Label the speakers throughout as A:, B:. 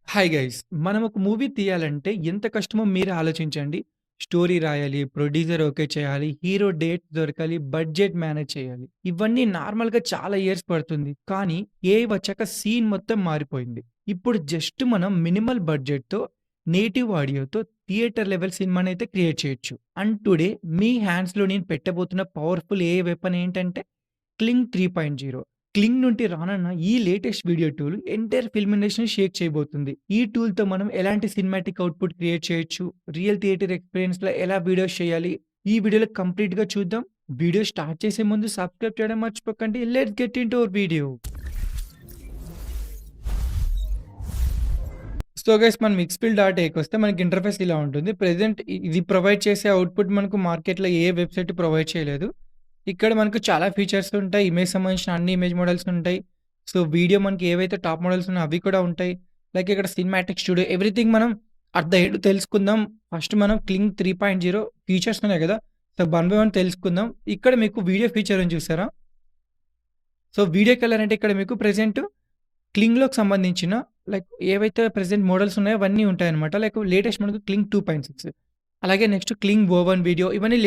A: Hi guys! మనం ఒక movie తీయాలంటే ఎంత కష్టమో మీరే ఆలోచించండి. స్టోరీ రాయాలి, ప్రొడ్యూసర్ ఓకే చేయాలి, హీరో డేట్స్ దొరకాలి, బడ్జెట్ మేనేజ్ చేయాలి. ఇవన్నీ నార్మల్‌గా చాలా ఇయర్స్ పడుతుంది. కానీ ఏఐ వచ్చాక సీన్ మొత్తం మారిపోయింది. ఇప్పుడు జస్ట్ మనం మినిమల్ బడ్జెట్‌తో, నేటివ్ ఆడియోతో థియేటర్ లెవెల్ సినిమానైతే క్రియేట్ చేయొచ్చు. అండ్ టుడే మీ హ్యాండ్స్‌లో నేను పెట్టబోతున్న పవర్‌ఫుల్ ఏఐ వెపన్ ఏంటంటే క్లింగ్ 3.0. క్లింగ్ నుండి రానున్న ఈ latest video tool entire film ఇండస్ట్రీని షేక్ చేయబోతుంది. ఈ టూల్‌తో మనం ఎలాంటి సినిమాటిక్ అవుట్‌పుట్ క్రియేట్ చేయొచ్చు, రియల్ థియేటర్ ఎక్స్‌పీరియన్స్‌లో ఎలా వీడియోస్ చేయాలి, ఈ వీడియోలో కంప్లీట్‌గా చూద్దాం. వీడియో స్టార్ట్ చేసే ముందు సబ్స్క్రైబ్ చేయడం మర్చిపోకండి. Let's get into hour video. So guys మనం మిక్స్‌ఫిల్.ఏకొస్తే మనకి ఇంటర్ఫేస్ ఇలా ఉంటుంది. ప్రెజెంట్ ఇది ప్రొవైడ్ చేసే అవుట్‌పుట్ మనకు మార్కెట్‌లో ఏ వెబ్‌సైట్ ప్రొవైడ్ చేయలేదు. ఇక్కడ మనకు చాలా ఫీచర్స్ ఉంటాయి. ఇమేజ్ సంబంధించిన అన్ని ఇమేజ్ మోడల్స్ ఉంటాయి. సో, వీడియో మనకి ఏవైతే టాప్ మోడల్స్ ఉన్నాయో అవి కూడా ఉంటాయి. లైక్ ఇక్కడ సినిమాటిక్ స్టూడియో ఎవ్రీథింగ్ మనం అట్ ద ఎండ్ తెలుసుకుందాం. ఫస్ట్ మనం క్లింగ్ 3.0 ఫీచర్స్ ఉన్నాయి గదా! సో, వన్ బై వన్ తెలుసుకుందాం. ఇక్కడ మీకు వీడియో ఫీచర్ ఉంది చూసారా? సో, వీడియోకెళ్ళారంటే ఇక్కడ మీకు ప్రెజెంట్ క్లింగ్‌లోకి సంబంధించిన లైక్ ఏవైతే ప్రెజెంట్ మోడల్స్ ఉన్నాయో అవన్నీ ఉంటాయన్నమాట. లైక్ లేటెస్ట్ మనకు క్లింగ్ 2.6 అలాగే నెక్స్ట్ క్లింగ్ ఓవన్ వీడియో ఇవన్నీ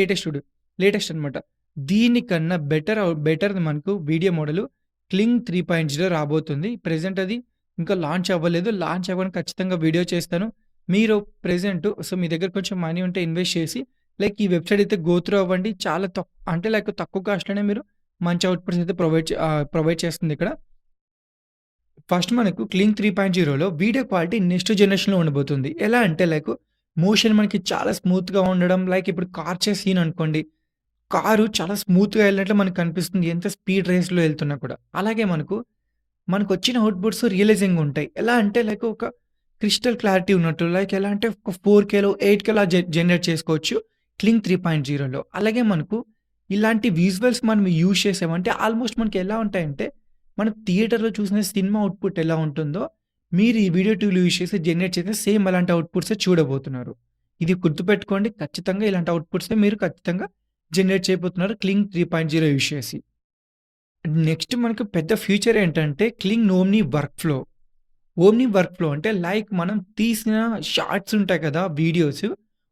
A: లేటెస్ట్ అన్నమాట. దీనికన్నా బెటర్ మనకు వీడియో మోడల్ క్లింగ్ 3.0 రాబోతుంది. ప్రెజెంట్ అది ఇంకా లాంచ్ అవ్వలేదు. లాంచ్ అవ్వగానే ఖచ్చితంగా వీడియో చేస్తాను. మీరు ప్రెజెంట్ సో, మీ దగ్గర కొంచెం మనీ ఉంటే ఇన్వెస్ట్ చేసి లైక్ ఈ వెబ్‌సైట్ అయితే గో త్రూ అవ్వండి. చాలా అంటే లైక్ తక్కువ కాస్ట్‌లోనే మీరు మంచి అవుట్‌పుట్స్ అయితే ప్రొవైడ్ చేస్తుందిక్కడ. ఫస్ట్ మనకు క్లింగ్ 3.0లో వీడియో క్వాలిటీ నెక్స్ట్ జనరేషన్‌లో ఉండబోతుంది. ఎలా అంటే లైక్ మోషన్ మనకి చాలా స్మూత్‌గా ఉండడం లైక్ ఇప్పుడు కార్ చేస్ సీన్ అనుకోండి. కారు చాలా స్మూత్‌గా ఎళ్ళినట్లు మనకు కనిపిస్తుంది. ఎంత స్పీడ్ రేస్‌లో ఎళ్తున్నా కూడా. అలాగే మనకొచ్చిన అవుట్‌పుట్స్ రియలైజింగ్ ఉంటాయి. ఎలా అంటే లైక్ ఒక క్రిస్టల్ క్లారిటీ ఉన్నట్టు లైక్ ఎలా అంటే ఒక 4కేలో, 8కేలో జనరేట్ చేసుకోవచ్చు క్లింగ్ 3.0లో. అలాగే మనకు ఇలాంటి విజువల్స్ మనం యూజ్ చేసామంటే ఆల్మోస్ట్ మనకి ఎలా ఉంటాయంటే మనం థియేటర్‌లో చూసిన సినిమా అవుట్‌పుట్ ఎలా ఉంటుందో, మీరు ఈ వీడియో టూల్ యూజ్ చేసి జనరేట్ చేస్తే సేమ్ అలాంటి అవుట్‌పుట్సే చూడబోతున్నారు. ఇది గుర్తుపెట్టుకోండి. ఖచ్చితంగా ఇలాంటి అవుట్‌పుట్సే మీరు ఖచ్చితంగా జనరేట్ చేయబోతున్నారు క్లింగ్ 3.0 యూజ్ చేసి. నెక్స్ట్ మనకు పెద్ద ఫ్యూచర్ ఏంటంటే క్లింగ్ ఓమ్ని వర్క్‌ఫ్లో. ఓమ్ని వర్క్‌ఫ్లో అంటే లైక్ మనం తీసిన షార్ట్స్ ఉంటాయి కదా! వీడియోస్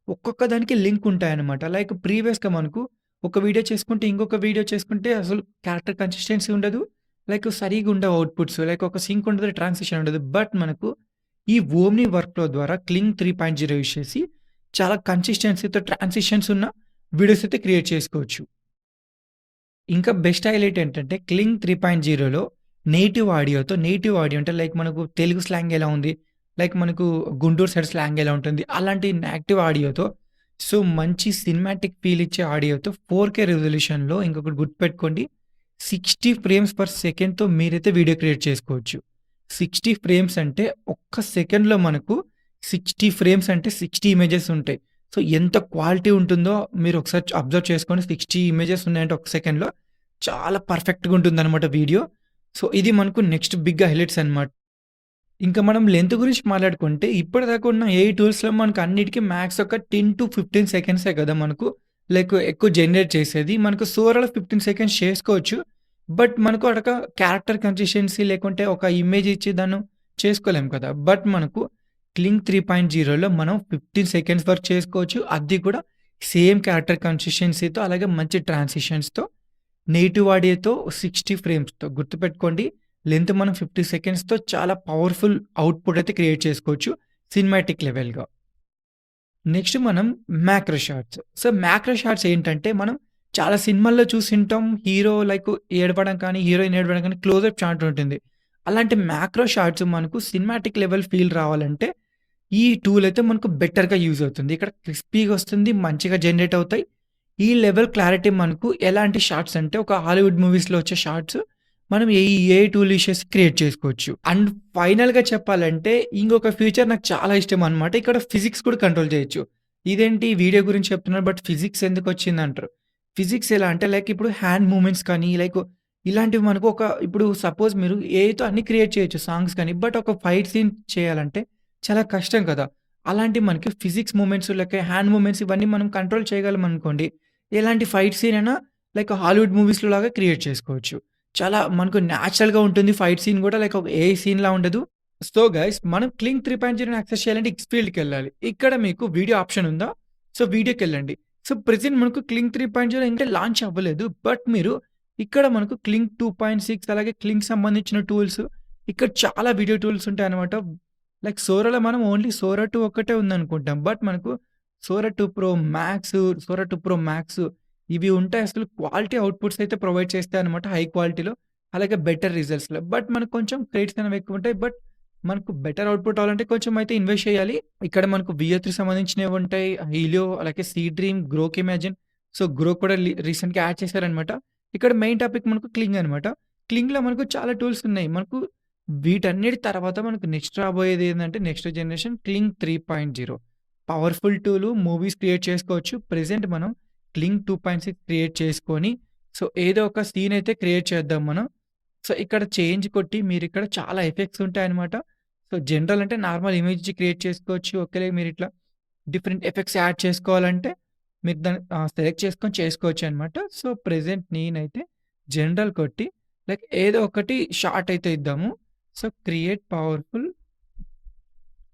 A: ఒక్కొక్క దానికి లింక్ ఉంటాయన్నమాట. లైక్ ప్రీవియస్‌గా మనకు ఒక వీడియో చేసుకుంటే, ఇంకొక వీడియో చేసుకుంటే అసలు క్యారెక్టర్ కన్సిస్టెన్సీ ఉండదు. లైక్ సరిగ్గా ఉండవు అవుట్‌పుట్స్. లైక్ ఒక సింక్ ఉండదు, ట్రాన్సిషన్ ఉండదు. బట్ మనకు ఈ ఓమ్ని వర్క్‌ఫ్లో ద్వారా క్లింగ్ 3.0 యూజ్ చేసి చాలా కన్సిస్టెన్సీతో ట్రాన్సిషన్స్ ఉన్న వీడియోస్ అయితే క్రియేట్ చేసుకోవచ్చు. ఇంకా బెస్ట్ హైలైట్ ఏంటంటే క్లింగ్ 3.0లో నేటివ్ ఆడియో అంటే లైక్ మనకు తెలుగు స్లాంగ్ ఎలా ఉంది, లైక్ మనకు గుంటూరు సైడ్ స్లాంగ్ ఎలా ఉంటుంది, అలాంటి నేటివ్ ఆడియోతో సో, మంచి సినిమాటిక్ ఫీల్ ఇచ్చే ఆడియోతో 4కే రిజల్యూషన్‌లో ఇంకొకటి గుర్తుపెట్టుకోండి 60 ఫ్రేమ్స్ పర్ సెకండ్‌తో మీరైతే వీడియో క్రియేట్ చేసుకోవచ్చు. 60 ఫ్రేమ్స్ అంటే ఒక్క సెకండ్‌లో మనకు 60 ఫ్రేమ్స్ అంటే 60 ఇమేజెస్ ఉంటాయి. సో, ఎంత క్వాలిటీ ఉంటుందో మీరు ఒకసారి అబ్జర్వ్ చేసుకోండి. 60 ఇమేజెస్ ఉన్నాయంటే ఒక సెకండ్‌లో చాలా పర్ఫెక్ట్‌గా ఉంటుందన్నమాట వీడియో. సో, ఇది మనకు నెక్స్ట్ బిగ్ హైలైట్స్ అన్నమాట. ఇంకా మనం లెంత్ గురించి మాట్లాడుకుంటే ఇప్పటిదాకా ఉన్న ఏఐ టూల్స్‌లో మనకు అన్నిటికి మ్యాక్స్ ఒక 10-15 సెకండ్సే కదా! మనకు లైక్ ఎక్కువ జనరేట్ చేసేది. మనకు సోరలో 15 సెకండ్స్ చేసుకోవచ్చు. బట్ మనకు అడొక క్యారెక్టర్ కన్సిస్టెన్సీ లేకుంటే ఒక ఇమేజ్ ఇచ్చి దాన్ని చేసుకోలేం కదా! బట్ మనకు క్లింగ్ 3.0లో మనం 15 సెకండ్స్ వరకు చేసుకోవచ్చు. అది కూడా సేమ్ క్యారెక్టర్ కన్సిస్టెన్సీతో అలాగే మంచి ట్రాన్సిషన్స్‌తో నేటివ్ ఆడియోతో 60 ఫ్రేమ్స్‌తో గుర్తుపెట్టుకోండి. లెంత్ మనం 50 సెకండ్స్‌తో చాలా పవర్‌ఫుల్ అవుట్‌పుట్ అయితే క్రియేట్ చేసుకోవచ్చు సినిమాటిక్ లెవెల్‌గా. నెక్స్ట్ మనం macro shots. So, macro shots ఏంటంటే మనం చాలా సినిమాల్లో చూసింటాం. హీరో లైక్ ఏడవడం కానీ, హీరోయిన్ ఏడవడం కానీ క్లోజప్ షాట్ ఉంటుంది. అలాంటి మ్యాక్రో షాట్స్ మనకు సినిమాటిక్ లెవెల్ ఫీల్ రావాలంటే ఈ టూల్ అయితే మనకు బెటర్‌గా యూజ్ అవుతుంది. ఇక్కడ క్రిస్పీగా వస్తుంది. మంచిగా జనరేట్ అవుతాయి. ఈ లెవెల్ క్లారిటీ మనకు ఎలాంటి షాట్స్ అంటే ఒక హాలీవుడ్ మూవీస్‌లో వచ్చే షాట్స్ మనం ఈ ఏఐ టూల్ యూజ్ చేసి క్రియేట్ చేసుకోవచ్చు. అండ్ ఫైనల్‌గా చెప్పాలంటే ఇంకొక ఫీచర్ నాకు చాలా ఇష్టం అన్నమాట. ఇక్కడ ఫిజిక్స్ కూడా కంట్రోల్ చేయొచ్చు. ఇదేంటి వీడియో గురించి చెప్తున్నారు బట్ ఫిజిక్స్ ఎందుకొచ్చిందంటారు. ఫిజిక్స్ ఎలా అంటే లైక్ ఇప్పుడు హ్యాండ్ మూవ్‌మెంట్స్ కానీ లైక్ ఇలాంటివి మనకు ఇప్పుడు సపోజ్ మీరు ఏఐతో అన్ని క్రియేట్ చేయొచ్చు సాంగ్స్ కానీ. బట్ ఒక ఫైట్ సీన్ చేయాలంటే చాలా కష్టం కదా! అలాంటి మనకి physics movements like hand movements ఇవన్నీ మనం కంట్రోల్ చేయగలమనుకోండి. ఎలాంటి ఫైట్ సీన్ అయినా లైక్ హాలీవుడ్ మూవీస్‌లో లాగా క్రియేట్ చేసుకోవచ్చు. చాలా మనకు నేచురల్‌గా ఉంటుంది ఫైట్ సీన్ గూడా లైక్ ఒక ఏఐ సీన్‌లా ఉండదు. సో గైస్ మనం క్లింగ్ 3.0ని యాక్సెస్ చేయాలంటే ఎక్స్‌ఫీల్డ్‌కెళ్ళాలి. ఇక్కడ మీకు వీడియో ఆప్షన్ ఉందా? సో వీడియోకెళ్ళండి. సో ప్రెజెంట్ మనకు క్లింగ్ 3.0 ఇంకా లాంచ్ అవ్వలేదు. బట్ మీరు ఇక్కడ మనకు క్లింగ్ 2.6 అలాగే క్లింగ్ సంబంధించిన టూల్స్ ఇక్కడ చాలా వీడియో టూల్స్ ఉంటాయన్నమాట. లైక్ సోరాలో మనం ఓన్లీ సోరా 2 ఒక్కటే ఉందనుకుంటాం. బట్ మనకు Sora 2 pro max, Sora 2 pro max ఇవి ఉంటాయి. అసలు క్వాలిటీ అవుట్‌పుట్స్ అయితే ప్రొవైడ్ చేస్తాయన్నమాట హై క్వాలిటీలో. అలాగే బెటర్ రిజల్ట్స్‌లో. బట్ మనకు కొంచెం క్రెడిట్స్ అనేవి ఎక్కువుంటాయి. బట్ మనకు బెటర్ అవుట్‌పుట్ అవ్వాలంటే కొంచెం అయితే ఇన్వెస్ట్ చేయాలి. ఇక్కడ మనకు వియో3 సంబంధించినవి ఉంటాయి. హీలియో అలాగే Seedream, Grok Imagine. So Grok కూడా రీసెంట్‌గా యాడ్ చేశారనమాట. ఇక్కడ మెయిన్ టాపిక్ మనకు క్లింగ్ అనమాట. క్లింగ్‌లో మనకు చాలా టూల్స్ ఉన్నాయి. మనకు వీటన్నిటి తర్వాత మనకు నెక్స్ట్ రాబోయేది ఏందంటే నెక్స్ట్ జనరేషన్ క్లింగ్ 3.0 పవర్‌ఫుల్ టూలు మూవీస్ క్రియేట్ చేసుకోవచ్చు. ప్రెజెంట్ మనం క్లింగ్ 2.6 క్రియేట్ చేసుకొని సో ఏదో ఒక సీన్ అయితే క్రియేట్ చేద్దాం మనం. సో, ఇక్కడ చేంజ్ కొట్టి మీరిక్కడ చాలా ఎఫెక్ట్స్ ఉంటాయన్నమాట. సో, జనరల్ అంటే నార్మల్ ఇమేజ్ క్రియేట్ చేసుకోవచ్చు. ఒకేలే మీరిట్లా డిఫరెంట్ ఎఫెక్ట్స్ యాడ్ చేసుకోవాలంటే మీరు దాన్ని సెలెక్ట్ చేసుకొని చేసుకోవచ్చనమాట. సో, ప్రెజెంట్ నేనైతే జనరల్ కొట్టి లైక్ ఏదో ఒకటి షార్ట్ అయితే ఇద్దాము. సో, క్రియేట్ పవర్‌ఫుల్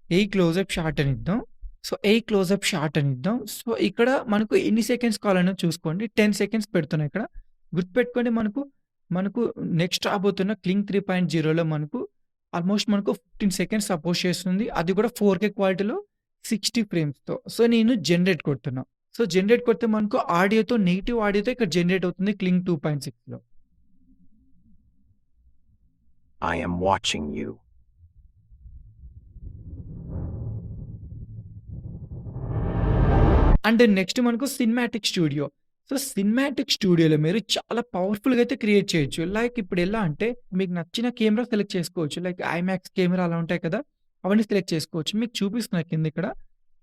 A: ఏ క్లోజప్ షాట్ అని ఇద్దాం. సో, ఏ క్లోజప్ షాట్ అని ఇద్దాం. సో, ఇక్కడ మనకు ఎన్ని సెకండ్స్ కావాలనో చూసుకోండి. 10 సెకండ్స్ పెడుతున్నా ఇక్కడ. గుర్తుపెట్టుకోండి మనకు నెక్స్ట్ రాబోతున్న క్లింగ్ 3.0లో మనకు ఆల్మోస్ట్ మనకు 15 సెకండ్స్ సపోర్ట్ చేస్తుంది. అది కూడా 4K క్వాలిటీలో 60 ఫ్రేమ్స్‌తో. సో, నేను జనరేట్ కొడుతున్నా. సో, జనరేట్ కొడితే మనకు నెగెటివ్ ఆడియోతో ఇక్కడ జనరేట్ అవుతుంది క్లింగ్ 2.6లో.
B: I am watching you.
A: And next మనకు సినిమాటిక్ స్టూడియో. సో, సినిమాటిక్ స్టూడియోలో మీరు చాలా పవర్‌ఫుల్‌గా అయితే క్రియేట్ చేయొచ్చు. లైక్ ఇప్పుడు ఎలా అంటే మీకు నచ్చిన కెమెరా సెలెక్ట్ చేసుకోవచ్చు. లైక్ ఐమాక్స్ కెమెరా అలా ఉంటాయి కదా! అవన్నీ సెలెక్ట్ చేసుకోవచ్చు. మీకు చూపిస్తున్నా కిందిక్కడ.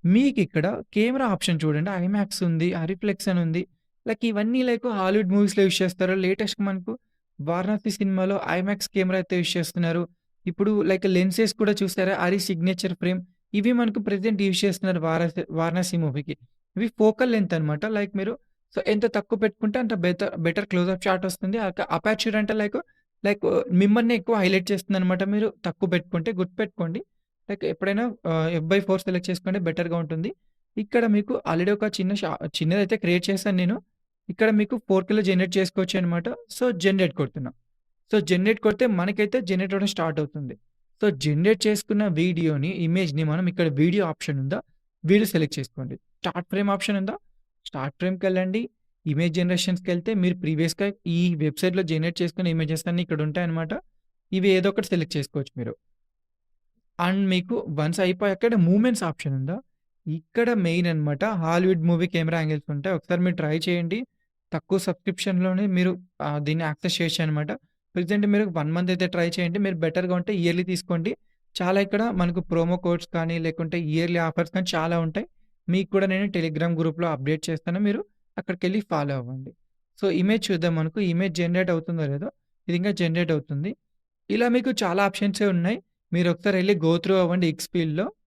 A: మీకిక్కడ కెమెరా ఆప్షన్ చూడండి. ఐమాక్స్ ఉంది, రిఫ్లెక్స్ అని ఉంది. లైక్ ఇవన్నీ లైక్ హాలీవుడ్ మూవీస్‌లో యూజ్ చేస్తారు. లేటెస్ట్‌గా మనకు 'వారణాసి' సినిమాలో ఐమాక్స్ కెమెరా అయితే యూజ్ చేస్తున్నారు. ఇప్పుడు లైక్ లెన్సెస్ కూడా చూసారా? సిగ్నేచర్ ఫ్రేమ్ ఇవి మనకు ప్రెజెంట్ యూజ్ చేస్తున్నారు 'వారణాసి' మూవీకి. ఇవి ఫోకల్ లెంత్ అనమాట. లైక్ మీరు సో, ఎంత తక్కువ పెట్టుకుంటే అంత బెటర్ క్లోజప్ షాట్ వస్తుంది. అపర్చర్ అంటే లైక్ మిమ్మల్ని ఎక్కువ హైలైట్ చేస్తుందనమాట. మీరు తక్కువ పెట్టుకుంటే గుర్తుపెట్టుకోండి. లైక్ ఎప్పుడైనా ఎఫ్/4 సెలెక్ట్ చేసుకోండి బెటర్‌గా ఉంటుంది. ఇక్కడ మీకు ఆల్రెడీ ఒక చిన్నదైతే క్రియేట్ చేశాను నేను. ఇక్కడ మీకు 4కేలో జనరేట్ చేసుకోవచ్చనమాట. సో, జనరేట్ కొడుతున్నా. సో, జనరేట్ కొడితే మనకైతే జనరేట్ అవ్వడం స్టార్ట్ అవుతుంది. సో, జనరేట్ చేసుకున్న ఇమేజ్‌ని మనం ఇక్కడ వీడియో ఆప్షన్ ఉందా? వీడియో సెలెక్ట్ చేసుకోండి. స్టార్ట్ ఫ్రేమ్ ఆప్షన్ ఉందా? స్టార్ట్ ఫ్రేమ్‌కెళ్ళండి. ఇమేజ్ జనరేషన్స్‌కెళ్తే మీరు ప్రీవియస్‌గా ఈ వెబ్‌సైట్‌లో జనరేట్ చేసుకున్న ఇమేజెస్ అన్నీ ఇక్కడ ఉంటాయన్నమాట. ఇవి ఏదో ఒకటి సెలెక్ట్ చేసుకోవచ్చు మీరు. అండ్ మీకు వన్స్ అయిపోయాక మూవ్‌మెంట్స్ ఆప్షన్ ఉందా? ఇక్కడ మెయిన్ అన్నమాట. హాలీవుడ్ మూవీ కెమెరా యాంగిల్స్ ఉంటాయి. ఒకసారి మీరు ట్రై చేయండి. తక్కువ సబ్స్క్రిప్షన్‌లోనే మీరు దీన్ని యాక్సెస్ చేయొచ్చనమాట. ప్రెజెంట్ మీరు 1 మంత్ అయితే ట్రై చేయండి. మీరు బెటర్‌గా ఉంటే ఇయర్లీ తీసుకోండి. చాలా ఇక్కడ మనకు ప్రోమో కోడ్స్ కానీ, లేకుంటే ఇయర్లీ ఆఫర్స్ కానీ చాలా ఉంటాయి. మీకు కూడా నేను టెలిగ్రామ్ గ్రూప్‌లో అప్డేట్ చేస్తాను. మీరు అక్కడికెళ్ళి ఫాలో అవ్వండి. సో, ఇమేజ్ చూద్దాం మనకు. ఇమేజ్ జనరేట్ అవుతుందో లేదో. ఇది ఇంకా జనరేట్ అవుతుంది. ఇలా మీకు చాలా ఆప్షన్సే ఉన్నాయి. మీరు ఒకసారి ఎళ్లి గో త్రూ అవ్వండి ఎక్స్‌ఫీల్డ్‌లో.